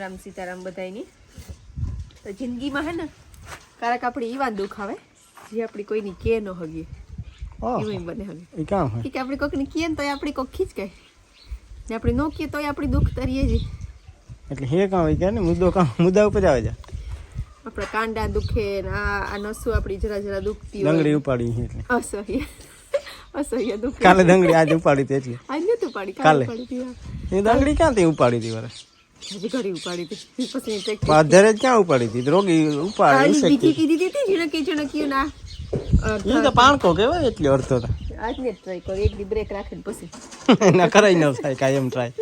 રામ સીતારામ બધાયની તો જિંદગીમાં હે ને કારક આપણે ઈ વાન દુખ આવે જે આપણી કોઈની કે ન હગીએ એવું બને હવે ઈ કામ હે કે આપણે કોઈકની કે ને તો આપણી કોક ખીચ કે ને આપણે નો કે તોય આપણી દુખ તરીએ જ એટલે હે કામ હોય કે ને મુદ્દા ઉપર આવે છે આપણા કાંડા દુખે ને આ નસો આપણી જરા દુખતી હોય ડંગળી ઉપાડી એટલે અસહ્ય દુખ કાલે ડંગળી આજે ઉપાડી હતી એટલે આજ નતું ઉપાડી કાલે ઉપાડી હતી એ ડંગળી ક્યાંથી ઉપાડી હતી વરે હજી ઘડી ઉપાડી હતી પછી ટ્રેક્ટર પાધરે જ ક્યાં ઉપાડી હતી રોગી ઉપાડી બીજી કીધી હતી જીણે કે ના એ તો પાણકો કહેવાય એટલે અડધો તો આજ ને ટ્રાય કરી એક દી બ્રેક રાખીને પછી ના કરાય ન થાય કાયમ ટ્રાય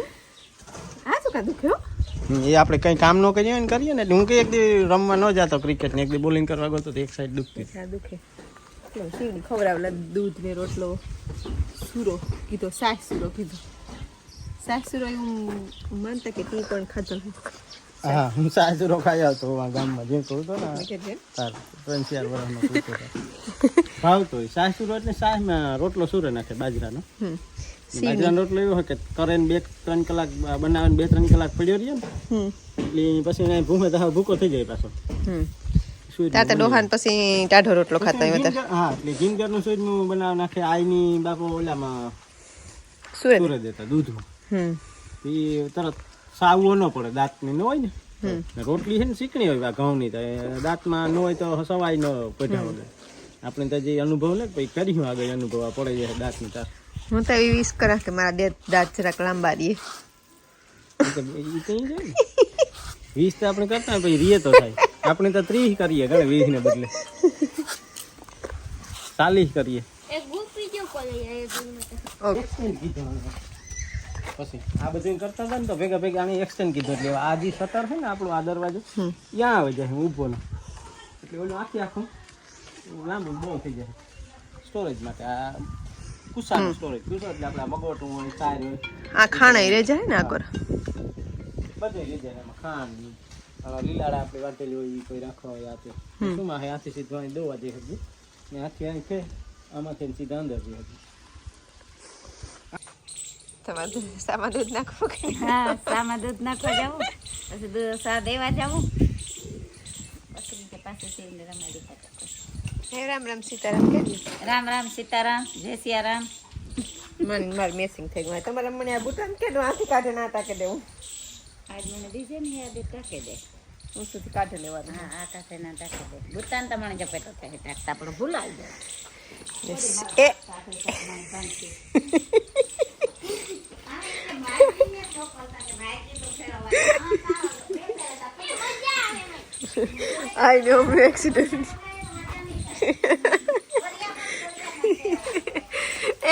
આ શું કા દુખ્યો એ આપણે કઈ કામ ન કરીએ ને કરીએ ને હું કે એક દી રમવા ન જતો ક્રિકેટ ને એક દી બોલિંગ કરવા ગયો તો એક સાઈડ દુખતી દુખે સીડી ખવડાવેલા દૂધ ને રોટલો સુરો કીધો સાસ સુરો કીધો સાસ સુરો એવું માનતા કે તી પણ ખાતો હા હું સાસ સુરો ખાઈ આવતો ગામમાં જે કહું તો ને તાર 3-4 વર્ષનો પૂછતો ભાવતો સાસ સુરો એટલે સાસમાં રોટલો સુરે નાખે બાજરાનો બાજરાનો રોટલો એવો હોય કે કરે ને 2-3 કલાક બનાવે ને 2-3 કલાક પડ્યો રહ્યો ને એટલે પછી એને ભૂમે તો ભૂકો થઈ જાય પાછો તાતા ડોહાન પછી ટાઢો રોટલો ખાતા હોય વધારે હા એટલે જિંજર નું સૂજ નું બનાવ નાખે આઈની બાપો ઓલામાં સુરે દેતા દૂધમાં એ તરત સાવવો ન પડે દાંતની ન હોય ને રોટલી છે ને શીકણી હોય ઘઉંની તો દાંતમાં ન હોય તો સવાય ન પડ્યા વગર આપણે તો જે અનુભવ ને પછી કર્યું આગળ અનુભવ પડે જાય દાંતની તાર હું તો એવી વિશ કરા કે મારા દાંત જરાક લાંબા રીએ વીસ તો આપણે કરતા પછી રીએ તો થાય આપણે તો 30 કરીએ ઘરે 20 ને બદલે 40 કરીએ પછી આ બધું કરતા હતા ને તો ભેગા આને એક્સટેન્ડ કીધું એટલે આ જે સટર છે ને આપણું આ દરવાજો ત્યાં આવે જાય ઊભો ને એટલે ઓલું આખું લાંબુ બહુ થઈ જાય સ્ટોરેજ માટે આ કુસાનું સ્ટોરેજ એટલે આપણે મગોટું હોય ટાયર હોય આ ખાણા રહી જાય ને આકોર બધે રહી જાય એમાં ખાંડ લીલાડા આપણે વાટેલી હોય એ કોઈ રાખવા હોય આપે શું માં હાથી સીધું દોવા દે હતી ને હાથી અહીં છે આમાંથી સીધા અંદર જઈ હતી સામા દૂધ નાખો હા સામા દૂધ નાખવા જાવું પછી દૂધ સા દેવા જાવું પછી પાસે સીને રમાડી ખાતા હે રામ રામ સીતારામ કે રામ રામ સીતારામ જય સિયારામ માર મેસિંગ થઈ ગયું તમારે મને આ બુટાન કે આથી કાઢે ના તાકે દેવું આજ મને દીજે ને યાદ તાકે દે હું સુધી કાઢે લેવાનું હા આ કાઢે ના તાકે દે બુટાન તો મને જપેટો થાય તાકતા પણ ભૂલાઈ જાય I know my accident.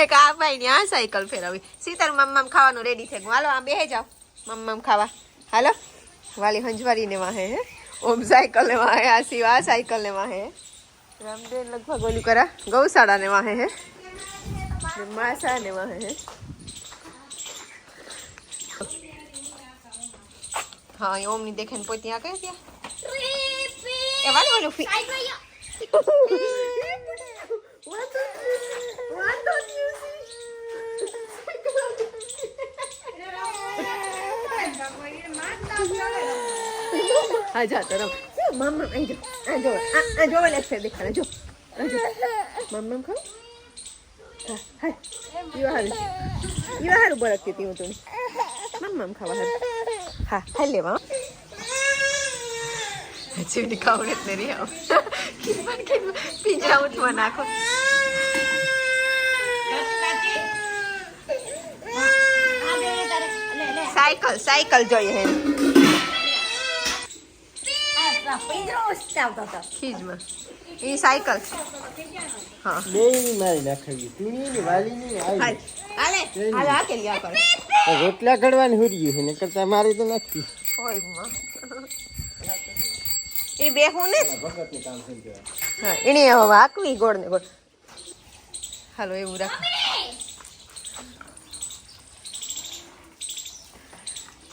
એક આ ભાઈ ની આ સાયકલ ફેરવી સીતાર મમ્મા ખાવાનું રેડી થઈ ગયું હાલો આ બેહી જાઓ મમ્મા ખાવા હાલો વાલી હંજવારી ને વાહે હે ઓમ સાયકલ ને વાહે આ સિવા સાયકલ ને વાહે રામદેવ લગભગ ઓલું કરા ગૌશાળા ને વાહે હે માસા ને વાહે હે हाँ ये ओम नहीं देखे न पोती यहाँ कहीं क्या ये वाले वाले फी हाँ जाता रहो मम्मा जो वाले अच्छे दिखाना जो मम्मा खाओ हाँ ये हारू बरक की थी तुम मम्मा खावा हारू હા હાલ લેવા ચીડી કાવડે જ નહીં આવ પિંજરા ઉઠવા નાખો સાયકલ જોઈએ હે ખીજમાં એ સાયકલ હા બે મારી નાખી તીની વાલીની આવી હાલે હાલો આ કે લ્યા કર રોટલા ઘડવાની હુરી છે ને કરતા મારી તો નથી હોય માં એ બે હું ને ભગતનું કામ થઈ ગયું હા એને હવે હાકવી ગોળ ને ગોળ હાલો એવું રાખો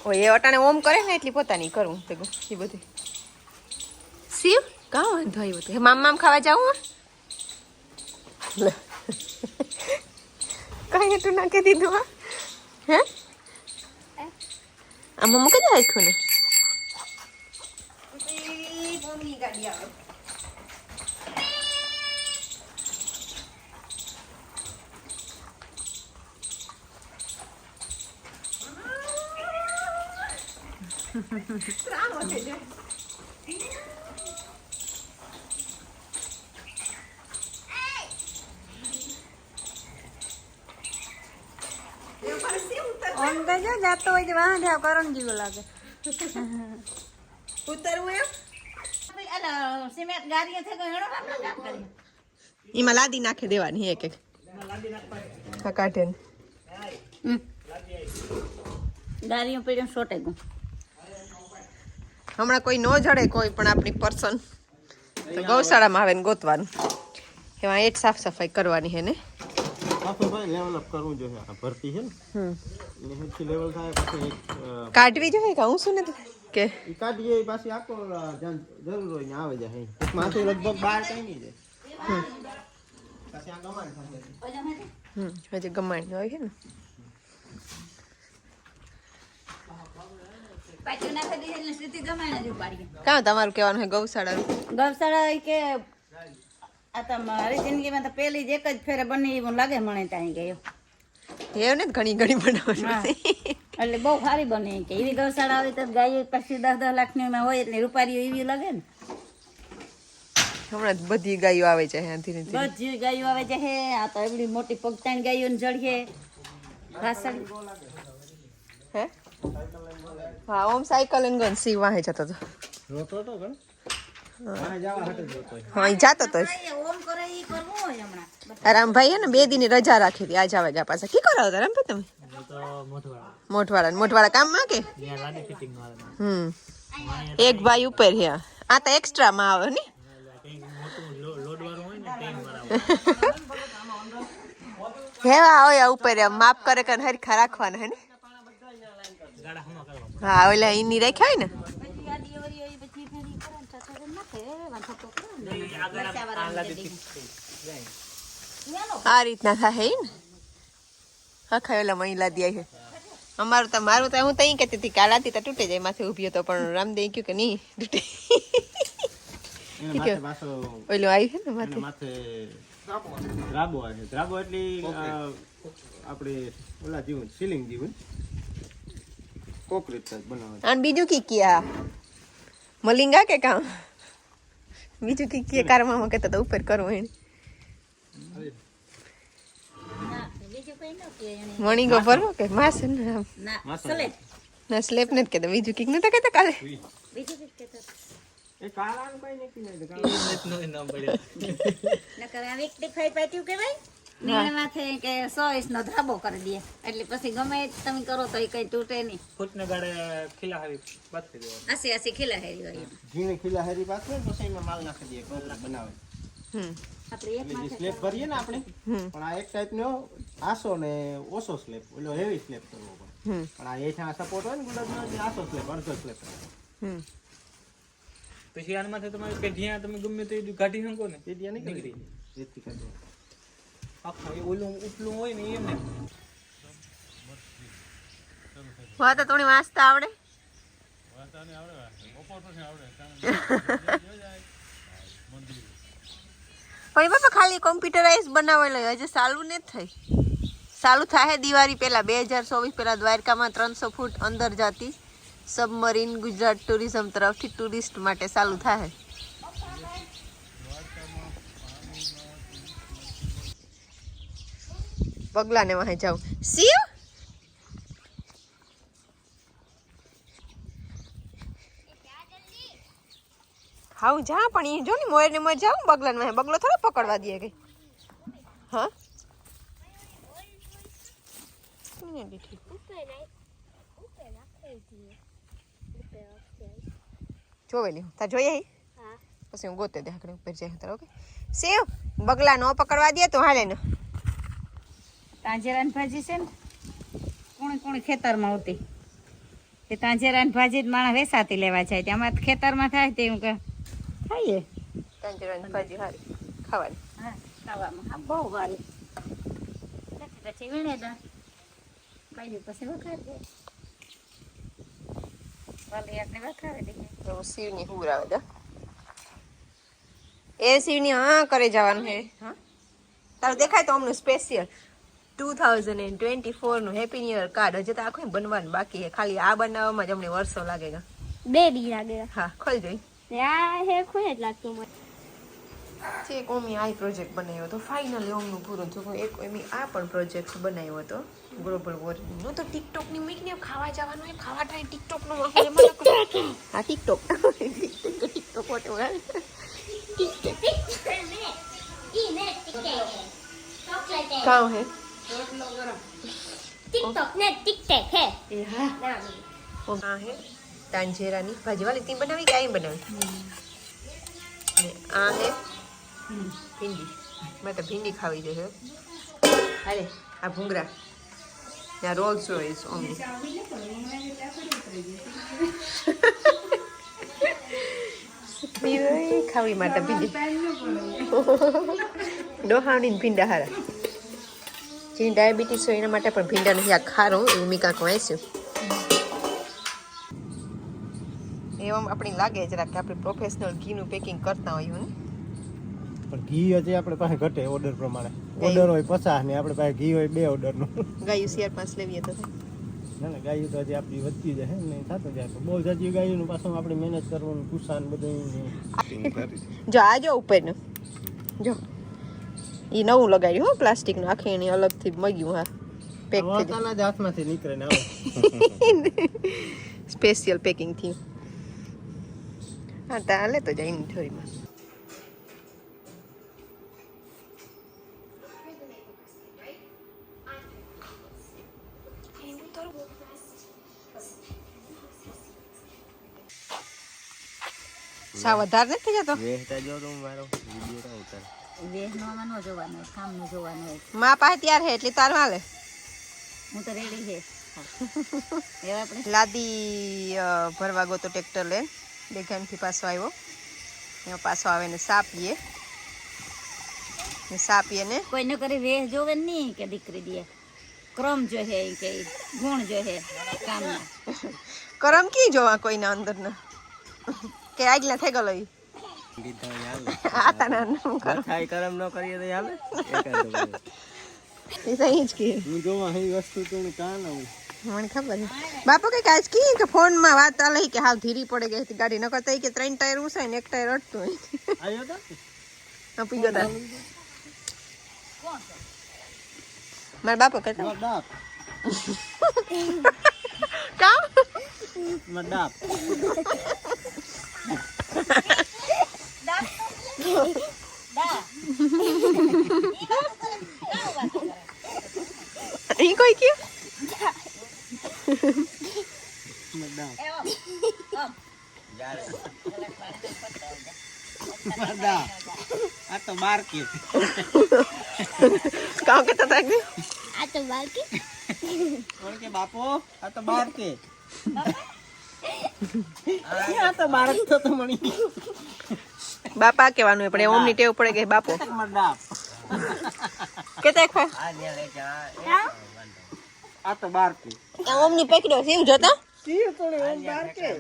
ઓય એ અટાણે ઓમ કરે ને એટલી પોતાની કરું તે એ બધું શિવ કાં વાંધો આવ્યો તો મામ ખાવા જાવું લે કઈ તું નાખી દીધું હા હે આમાં મૂકી દે આખું ને ગાડી આવે. ત્રાણો છે જો. ઓમ તો જો જાતો હોય તો વાહ જાવ કરણ જેવો લાગે. ઉતરવું એમ અલા સિમેન્ટ ગાડીએ થઈ ગયો હેડો આપણે કામ કરીએ. એમાં લાદી નાખી દેવાની એક એક હા કાઢે ને. ગાડીઓ પડ્યો છોટે ગયું. હમણાં કોઈ ન જડે કોઈ પણ આપણી પર્સન તો ગૌશાળામાં આવે ને ગોતવાનું એમાં એટ સાફ સફાઈ કરવાની હે ને. ભાઈ લેવલ અપ કરવું જોઈએ. આ ભરતી છે ને એની હેઠી લેવલ થાય પછી એક કાઢવી જોઈએ કે હું શું નથી કે ઈ કાઢીએ ઈ પાછી આખો જ્યાં જરૂર હોય ત્યાં આવે જાય. માથે લગભગ 12 કઈ નહીં જાય. પછી આ ગમાણ થાય. હજી ગમાણ હોય છે ને. પાછું નાખી દીધું એટલે સીધી ગમાણ જ ઉપાડીએ. કાં તમારું કહેવાનું છે ગૌશાળાનું? ગૌશાળા કે આ તો મારી જિંદગીમાં તો પેલી જ એક જ ફેરે બની એવું લાગે મને ત્યાં ગયો. એવું ને ઘણી ઘણી બનાવવાનું હા. એટલે બહુ સારી બને કે એવી ગૌશાળા હોય તો ગાયો પછી 10-10 લાખની એમાં હોય એટલે રૂપારીઓ એવી લાગે ને. હમણાં બધી ગાયો આવે છે ધીરે ધીરે. બધી ગાયો આવે છે હે આ તો એવડી મોટી પગતાણ ગાયોને જડીએ ઘાસળ. હે હા ઓમ સાયકલ લઈને ગયો સી વાહે જતો હતો. રોતો તો ગણ વાહે જવા હટે જ રોતો. હા એ જાતો તો ઓમ કરે ઈ કરવું હોય હમણાં. રામભાઈ હે ને 2 દિનની રજા રાખી હતી આજ આવે જા પાછા કી કરાવતા રામભાઈ તમે? મોટવાળા કામમાં કે એક ભાઈ ઉપર હે આ તો એક્સ્ટ્રા માં આવે ને. હેવા હોય ઉપર માપ કરે કે હરખા રાખવાના હે ને. હા ઓલા ઈની રાખ્યા હોય ને. પછી આ દીવરી હોય પછી ફેરી કરે ને તો નાખે વાંધો તો કરે ને. આ રીતના થાય હે ને. આખા ઓલા મહિલા દે છે અમારું તો મારું તો હું તો અહીં કહેતી હતી કાલાતી તો તૂટે જાય માથે ઊભી તો પણ રામદેવ કહ્યું કે નહીં તૂટે. એને માથે પાછો ઓલું આવ્યું છે ને એને માથે માથે રાબો આવે. રાબો એટલે આપણે ઓલા જીવન સીલિંગ જીવન કોકરીત બનાવે. અને બીજું કી કિયા મલિંગા કે કામ બીજું કી કિયા કારવામાં કહેતા તો ઉપર કરવું એને બીજું કઈ ન કે એને મણીગો ભરવો કે માસ ને ના સલે ના સ્લેપ નથી કહેતા બીજું કીક નતા કહેતા કાલે. બીજું કઈ કહેતો એ કાળાનું કઈ નક્કી નહીં. નકર આ વિક્ટિફાઈ પાટ્યું કહેવાય ને એના માથે કે 100 ઇંચનો ધાબો કરી દે એટલે પછી ગમે તે તમે કરો તો એ કઈ તૂટે નહીં. ફૂટને ગાડે ખીલા હારી બાંધી દેવાનું. આસી આસી ખીલા હેરી હોય એમ. ઝીણી ખીલા હેરી પાથરે પછી એમાં માલ નાખી દઈએ કોકરીત બનાવે. આપણે એક એટલે જે માથે સ્લેબ ભરીએ ને આપણે પણ આ એક ટાઈપનો આસો ને ઓછો સ્લેબ ઓલો હેવી સ્લેબ કરવો પડે. પણ આ હેઠા સપોર્ટ હોય ને ગુલાબનો એટલે આસો સ્લેબ અડધો સ્લેબ. પછી આના માથે તમારે કે જ્યાં તમે ગમે તે કાઢી શકો ને તે ત્યાં નીકળી જેથી કરજો. આખું એ ઓલું ઉપલું હોય ને એમ ને હા તો થોડી વાંચતા આવડે પણ બાપા ખાલી કોમ્પ્યુટરાઇઝ બનાવેલો હજી ચાલુ નથી થઈ. ચાલુ થાય દિવાળી પહેલા 2024 પહેલા દ્વારકામાં 300 ફૂટ અંદર જતી સબમરીન ગુજરાત ટુરિઝમ તરફથી ટુરિસ્ટ માટે ચાલુ થાય. પગલાને વાહે જાઉં શિવ હાઉ જા પણ એ જો ને મોર ને મોર જાઉં બગલાને વાહે બગલો થોડો પકડવા દે કઈ. હા જોવેલી તા જોઈએ પછી હું ગોતે દે આકડે ઉપર જાય તાર. ઓકે શિવ બગલા નો પકડવા દે તો હાલે ને. તાંજેરાની ભાજી છે ને કોણી ખેતરમાં હોતી તે તાંજેરાની ભાજી જ માણસ વેસાતી લેવા જાય તે અમારે ખેતરમાં થાય તે હું કે ખાઈએ. તાંજરાની ભાજી હારી ખાવાની. હા ખાવામાં હા બહુ વારી પછી વીણે દા બાઈ પછી વખાર દે વાલી આપણે વખારે દઈએ. તો શિવની હુર આવે દે એસી ની હા કરે જવાનું છે હા તારું દેખાય તો અમને સ્પેશિયલ 2024 નું હેપી ન્યુ યર કાર્ડ હજી તો આખું બનવાનું બાકી છે ખાલી આ બનાવવામાં જ અમને વર્ષો લાગેગા 2 દી લાગે હા ખોલ જોઈ આ હે ખોય જ લાગતું મને છે એક ઓમી આ પ્રોજેક્ટ બનાવ્યો હતો ફાઇનલી ઓમનું પૂરું થયું એક એમી આ પણ પ્રોજેક્ટ બનાવ્યો હતો ગ્લોબલ વોર્મિંગનો તો ટિકટોક ની મીકને ખાવા જવાનું એ ખાવા ટાઈમ ટિકટોક નો હા ટિકટોક ટિકટોક વોટ એવર કામ હે ટિકટોક ને ટિકટેક હે એ હા આ હે તાંજેરાની ભાજી વાલી તી બનાવી કે આઈ બનાવી ને આ હે ભીંડી મેં તો ભીંડી ખાવી છે હાલે આ ભૂંગરા ને આ રોલ્સ રોયસ ઓમની ખાવી માટે ભીંડી ડોહાણી ભીંડા હારા જેની ડાયાબિટીસ હોય એના માટે પણ ભીંડા નથી આ ખારું એવું મેં કાંક વાંચ્યું એમ આપણે લાગે જરાક કે આપણે પ્રોફેશનલ ઘીનું પેકિંગ કરતા હોઈએ ને પણ ઘી હજી આપણે પાસે ઘટે ઓર્ડર પ્રમાણે ઓર્ડર હોય 50 ને આપણે પાસે ઘી હોય 2 ઓર્ડર નું ગાયું શેર 5 લેવીએ તો ના ગાયું તો હજી આપણી વધતી જાય ને થતું જાય તો બહુ જાજી ગાયું પાછું આપણે મહેનત કરવાનું કુસાન બધું જો આ જો ઉપરનું જો ઈ નવું લગાડ્યું હો પ્લાસ્ટિક નું આખી એની અલગથી મગ્યું હા પેક થઈ વળતાના જ હાથમાંથી નીકળે ને આવે સ્પેશિયલ પેકિંગ થયું હા તાલે તો જઈને થોડીમાં સા વધારે નથી જતો વેહતા જો તો મારો વિડિયો તો ઉતાર વેહનો આમાં ન જોવાનો હોય, કામનું જોવાનું હોય. માં પાસે ત્યાર હે એટલે તારું હાલે હું તો રેડી છે એવા આપણે લાદી ભરવા ગયો તો ટ્રેક્ટર લઈને બેગામથી પાછો આવ્યો એમાં પાછો આવે ને સાપીએ ને કોઈ ન કરી વેહ જોવે નહીં કે દીકરી દે ક્રમ જો હે કે ગુણ જો હે કામના કરમ કી જોવા કોઈના અંદરના કે આગલા થઈ ગયો ઈ આતા ના થાય કરમ ન કરીએ તો હાલે એ સહી જ કે હું જોવા હઈ વસ્તુ તો કાન આવું મને ખબર છે બાપુ કઈ કાજ કી કે ફોન માં વાત આલે કે હાવ ધીરી પડે ગઈ હતી ગાડી ન કરતા કે 3 ટાયર ઉસાય ને 1 ટાયર અડતું હોય આયો તો આપી ગયો તા મારા બાપુ કહેતા ડાપ કામ મડાપ ઈ કોઈ કયું આ તો માર્કેટ કામ કરતા હતા કે આ તો બાકી ઓકે બાપો આ તો માર્કેટ આ તો બારક તો મણી બાપા કહેવાનું હોય પણ ઓમની ટેવ પડે કે બાપો મડાપ કેતા ખો આ તો માર્કેટ ઓમની પકડ્યો છે એવું જોતો કી તોડે ઓમ માર્કેટ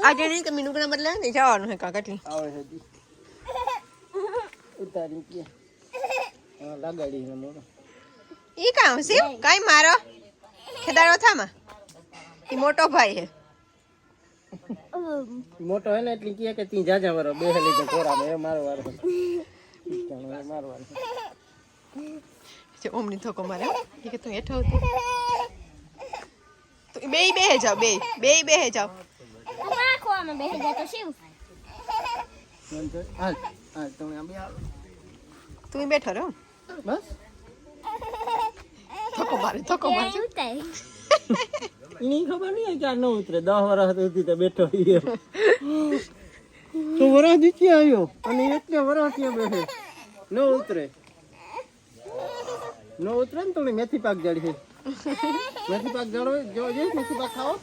આજે નહીં કે મીનુકના બદલે ને જવાનું હે કાકટલી આવે છે જી ઉતારી કે હા લગાડી ને મોનો ઈ કામ છે કાઈ મારો ખેદારો થામાં ઈ મોટો ભાઈ હે મોટો હે ને એટલે કે કે તી જાજા વરો બેહલી તો કોરા મે મારો વારો મારો વારો જે ઓમની થકો મારે ઈ કે તું હેઠો હતો તો બેય બેહે જાવ બેહે જાવ આખોમાં બેસી જાય તો શિવ હાલ હાલ તમે આમ આવ તું બેઠો રહો બસ થકો મારે એની ખબર નહીં કે આ ન ઉતરે 10 વર્ષ સુધી તો બેઠો ઈ તો વરસ દીચી આવ્યો અને એટલે વરસ ત્યાં બેઠે ન ઉતરે ને તો મેથી પાક જાડી છે મેથી પાક જાડો જો જે મેથી પાક ખાઓ